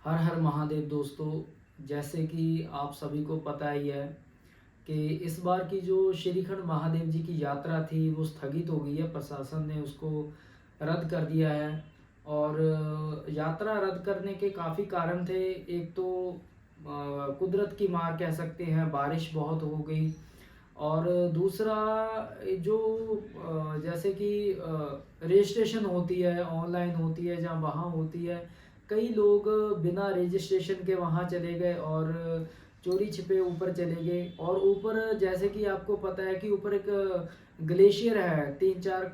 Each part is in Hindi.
हर हर महादेव दोस्तों। जैसे कि आप सभी को पता ही है कि इस बार की जो श्रीखंड महादेव जी की यात्रा थी वो स्थगित हो गई है। प्रशासन ने उसको रद्द कर दिया है। और यात्रा रद्द करने के काफ़ी कारण थे। एक तो कुदरत की मार कह सकते हैं, बारिश बहुत हो गई। और दूसरा जो जैसे कि रजिस्ट्रेशन होती है, ऑनलाइन होती है, जहाँ वहाँ होती है, कई लोग बिना रजिस्ट्रेशन के वहाँ चले गए और चोरी छिपे ऊपर चले गए। और ऊपर जैसे कि आपको पता है कि ऊपर एक ग्लेशियर है, 3-4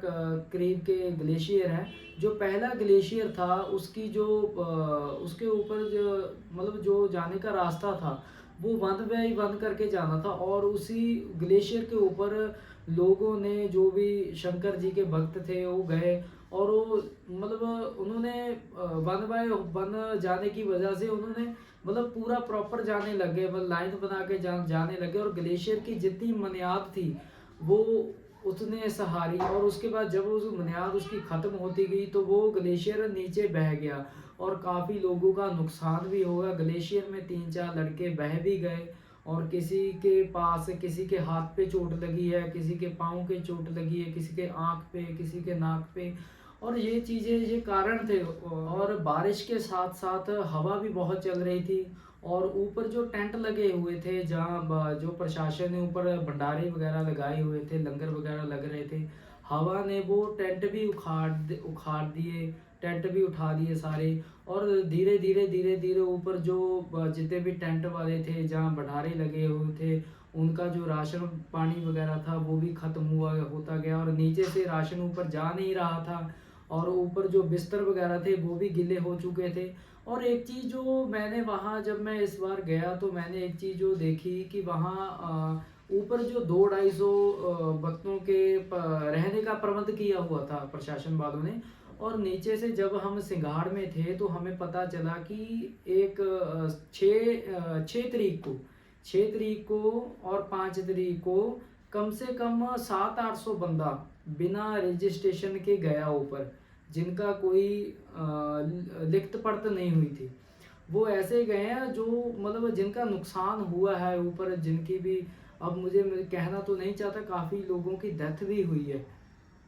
करीब के ग्लेशियर हैं। जो पहला ग्लेशियर था उसकी जो उसके ऊपर जो मतलब जो जाने का रास्ता था वो वन वे ही बंद करके जाना था। और उसी ग्लेशियर के ऊपर लोगों ने, जो भी शंकर जी के भक्त थे, वो गए। और वो मतलब उन्होंने वन बाय वन जाने की वजह से उन्होंने मतलब पूरा प्रॉपर जाने लगे, मतलब लाइन बना के जाने लगे। और ग्लेशियर की जितनी बुनियाद थी वो उसने सहारी। और उसके बाद जब उस बुनियाद उसकी ख़त्म होती गई तो वो ग्लेशियर नीचे बह गया और काफ़ी लोगों का नुकसान भी होगा। ग्लेशियर में 3-4 लड़के बह भी गए और किसी के पास, किसी के हाथ पे चोट लगी है, किसी के पाँव के चोट लगी है, किसी के आँख पे, किसी के नाक पे। और ये चीज़ें, ये कारण थे। और बारिश के साथ साथ हवा भी बहुत चल रही थी। और ऊपर जो टेंट लगे हुए थे, जहाँ जो प्रशासन ने ऊपर भंडारे वगैरह लगाए हुए थे, लंगर वगैरह लग रहे थे, हवा ने वो टेंट भी उखाड़ दिए, टेंट भी उठा दिए सारे। और धीरे धीरे ऊपर जो जितने भी टेंट वाले थे, जहाँ भंडारे लगे हुए थे, उनका जो राशन पानी वगैरह था वो भी ख़त्म हुआ होता गया। और नीचे से राशन ऊपर जा नहीं रहा था। और ऊपर जो बिस्तर वगैरह थे वो भी गीले हो चुके थे। और एक चीज़ जो मैंने वहाँ, जब मैं इस बार गया तो मैंने एक चीज़ जो देखी कि वहाँ ऊपर जो 200-250 भक्तों के रहने का प्रबंध किया हुआ था प्रशासन वालों ने। और नीचे से जब हम सिंघाड़ में थे तो हमें पता चला कि एक 6 तारीख को और 5 तारीख को कम से कम 700-800 बंदा बिना रजिस्ट्रेशन के गया ऊपर, जिनका कोई लिखत पढ़त नहीं हुई थी। वो ऐसे गए हैं जो मतलब जिनका नुकसान हुआ है ऊपर, जिनकी भी, अब मुझे कहना तो नहीं चाहता, काफ़ी लोगों की डेथ भी हुई है।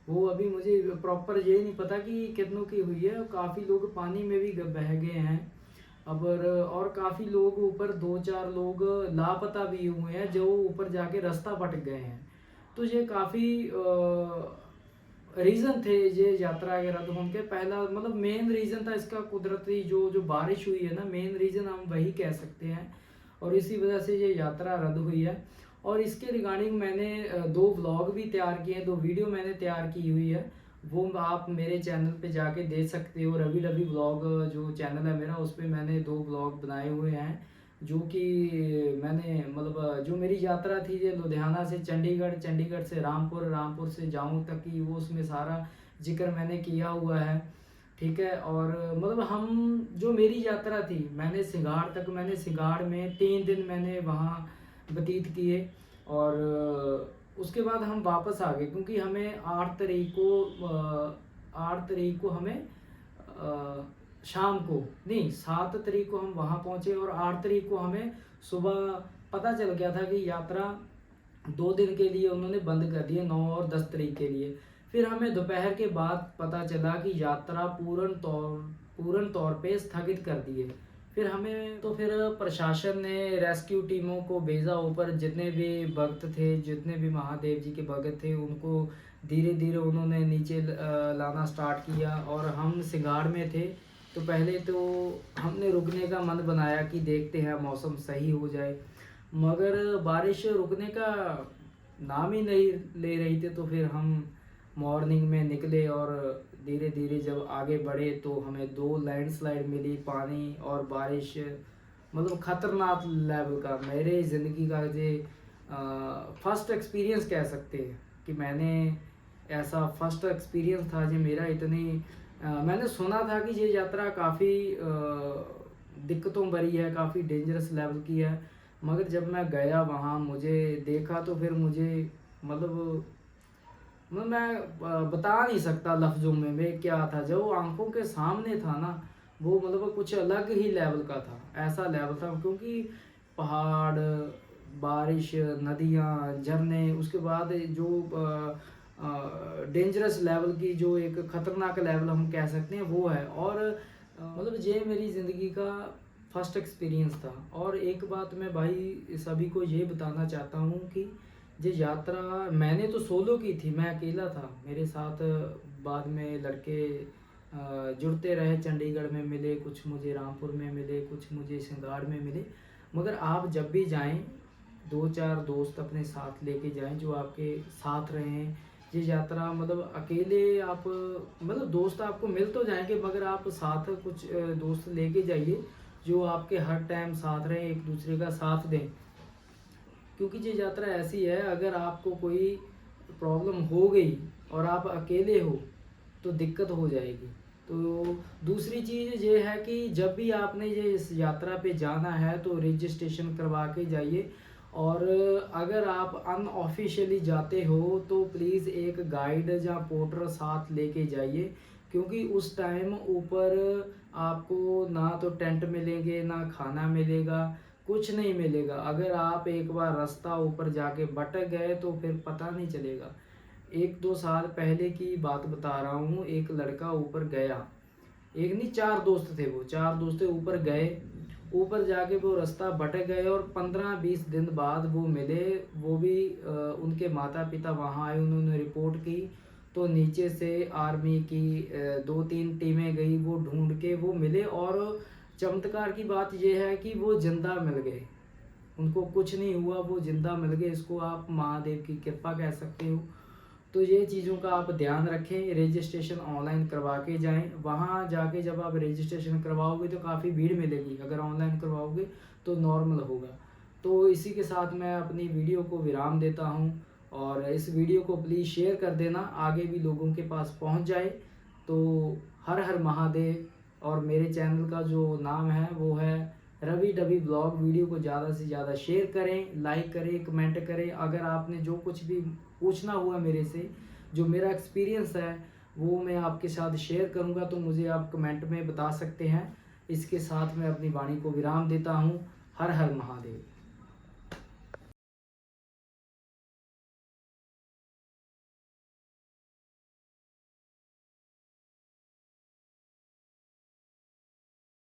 वो अभी मुझे प्रॉपर ये नहीं पता कि कितनों की हुई है। काफ़ी लोग पानी में भी बह गए हैं। अब और काफ़ी लोग ऊपर, 2-4 लोग लापता भी हुए हैं जो ऊपर जाके रास्ता भटक गए हैं। तो ये काफ़ी रीज़न थे ये यात्रा के रद्द होने के। पहला मतलब मेन रीज़न था इसका कुदरती जो जो बारिश हुई है ना, मेन रीज़न हम वही कह सकते हैं। और इसी वजह से ये यात्रा रद्द हुई है। और इसके रिगार्डिंग मैंने 2 व्लॉग भी तैयार किए हैं, 2 वीडियो मैंने तैयार की हुई है। वो आप मेरे चैनल पे जाके देख सकते हो। रवि रवि व्लॉग जो चैनल है मेरा, उस पे मैंने 2 व्लॉग बनाए हुए हैं। जो कि मैंने मतलब जो मेरी यात्रा थी ये लुधियाना से चंडीगढ़, चंडीगढ़ से रामपुर, रामपुर से जाऊँ तक की, वो उसमें सारा जिक्र मैंने किया हुआ है। ठीक है। और मतलब हम, जो मेरी यात्रा थी, मैंने सिंगाड़ में 3 दिन मैंने वहाँ व्यतीत किए। और उसके बाद हम वापस आ गए क्योंकि हमें 8 तारीख को हमें शाम को, नहीं, 7 तारीख को हम वहाँ पहुँचे। और 8 तारीख को हमें सुबह पता चल गया था कि यात्रा 2 दिन के लिए उन्होंने बंद कर दी है, 9 और 10 तारीख के लिए। फिर हमें दोपहर के बाद पता चला कि यात्रा पूर्ण तौर पे स्थगित कर दी है। फिर प्रशासन ने रेस्क्यू टीमों को भेजा ऊपर। जितने भी भक्त थे, जितने भी महादेव जी के भक्त थे, उनको धीरे धीरे उन्होंने नीचे लाना स्टार्ट किया। और हम सिंगाड़ में थे तो पहले तो हमने रुकने का मन बनाया कि देखते हैं मौसम सही हो जाए, मगर बारिश रुकने का नाम ही नहीं ले रही थी। तो फिर हम मॉर्निंग में निकले और धीरे धीरे जब आगे बढ़े तो हमें 2 लैंडस्लाइड मिली। पानी और बारिश मतलब ख़तरनाक लेवल का, मेरे ज़िंदगी का ये फर्स्ट एक्सपीरियंस कह सकते हैं कि मैंने ऐसा फर्स्ट एक्सपीरियंस था जो मेरा इतनी मैंने सुना था कि ये यात्रा काफ़ी दिक्कतों भरी है, काफ़ी डेंजरस लेवल की है। मगर जब मैं गया वहाँ, मुझे देखा तो फिर मुझे मतलब मैं बता नहीं सकता लफ्ज़ों में क्या था। जो आंखों के सामने था ना, वो मतलब कुछ अलग ही लेवल का था, ऐसा लेवल था, क्योंकि पहाड़, बारिश, नदियाँ, झरने, उसके बाद जो डेंजरस लेवल की, जो एक खतरनाक लेवल हम कह सकते हैं, वो है। और मतलब ये मेरी ज़िंदगी का फर्स्ट एक्सपीरियंस था। और एक बात मैं भाई सभी को ये बताना चाहता हूँ कि ये यात्रा मैंने तो सोलो की थी, मैं अकेला था। मेरे साथ बाद में लड़के जुड़ते रहे, चंडीगढ़ में मिले, कुछ मुझे रामपुर में मिले, कुछ मुझे सिंगार में मिले। मगर आप जब भी जाएँ, 2-4 दोस्त अपने साथ लेके जाएँ जो आपके साथ रहें। ये यात्रा मतलब अकेले आप मतलब दोस्त आपको मिल तो जाएँगे, मगर आप साथ कुछ दोस्त लेके जाइए जो आपके हर टाइम साथ रहें, एक दूसरे का साथ दें। क्योंकि ये यात्रा ऐसी है, अगर आपको कोई प्रॉब्लम हो गई और आप अकेले हो तो दिक्कत हो जाएगी। तो दूसरी चीज़ ये है कि जब भी आपने ये इस यात्रा पे जाना है तो रजिस्ट्रेशन करवा के जाइए। और अगर आप अनऑफ़िशियली जाते हो तो प्लीज़ एक गाइड या पोर्टर साथ लेके जाइए, क्योंकि उस टाइम ऊपर आपको ना तो टेंट मिलेंगे, ना खाना मिलेगा, कुछ नहीं मिलेगा। अगर आप एक बार रास्ता ऊपर जाके भटक गए तो फिर पता नहीं चलेगा। 1-2 साल पहले की बात बता रहा हूँ, एक लड़का ऊपर गया, एक नहीं 4 दोस्त थे, वो 4 दोस्त थे, ऊपर गए, ऊपर जाके वो रास्ता भटक गए और 15-20 दिन बाद वो मिले। वो भी उनके माता-पिता वहाँ आए, उन्होंने रिपोर्ट की, तो नीचे से आर्मी की 2-3 टीमें गई, वो ढूँढ के वो मिले। और चमत्कार की बात ये है कि वो ज़िंदा मिल गए, उनको कुछ नहीं हुआ, वो ज़िंदा मिल गए। इसको आप महादेव की कृपा कह सकते हो। तो ये चीज़ों का आप ध्यान रखें, रजिस्ट्रेशन ऑनलाइन करवा के जाएँ। वहाँ जाके जब आप रजिस्ट्रेशन करवाओगे तो काफ़ी भीड़ मिलेगी, अगर ऑनलाइन करवाओगे तो नॉर्मल होगा। तो इसी के साथ मैं अपनी वीडियो को विराम देता हूँ, और इस वीडियो को प्लीज़ शेयर कर देना, आगे भी लोगों के पास पहुँच जाए। तो हर हर महादेव। और मेरे चैनल का जो नाम है वो है रवि डबी ब्लॉग। वीडियो को ज़्यादा से ज़्यादा शेयर करें, लाइक करें, कमेंट करें। अगर आपने जो कुछ भी पूछना हुआ मेरे से, जो मेरा एक्सपीरियंस है वो मैं आपके साथ शेयर करूंगा, तो मुझे आप कमेंट में बता सकते हैं। इसके साथ मैं अपनी वाणी को विराम देता हूँ। हर हर महादेव।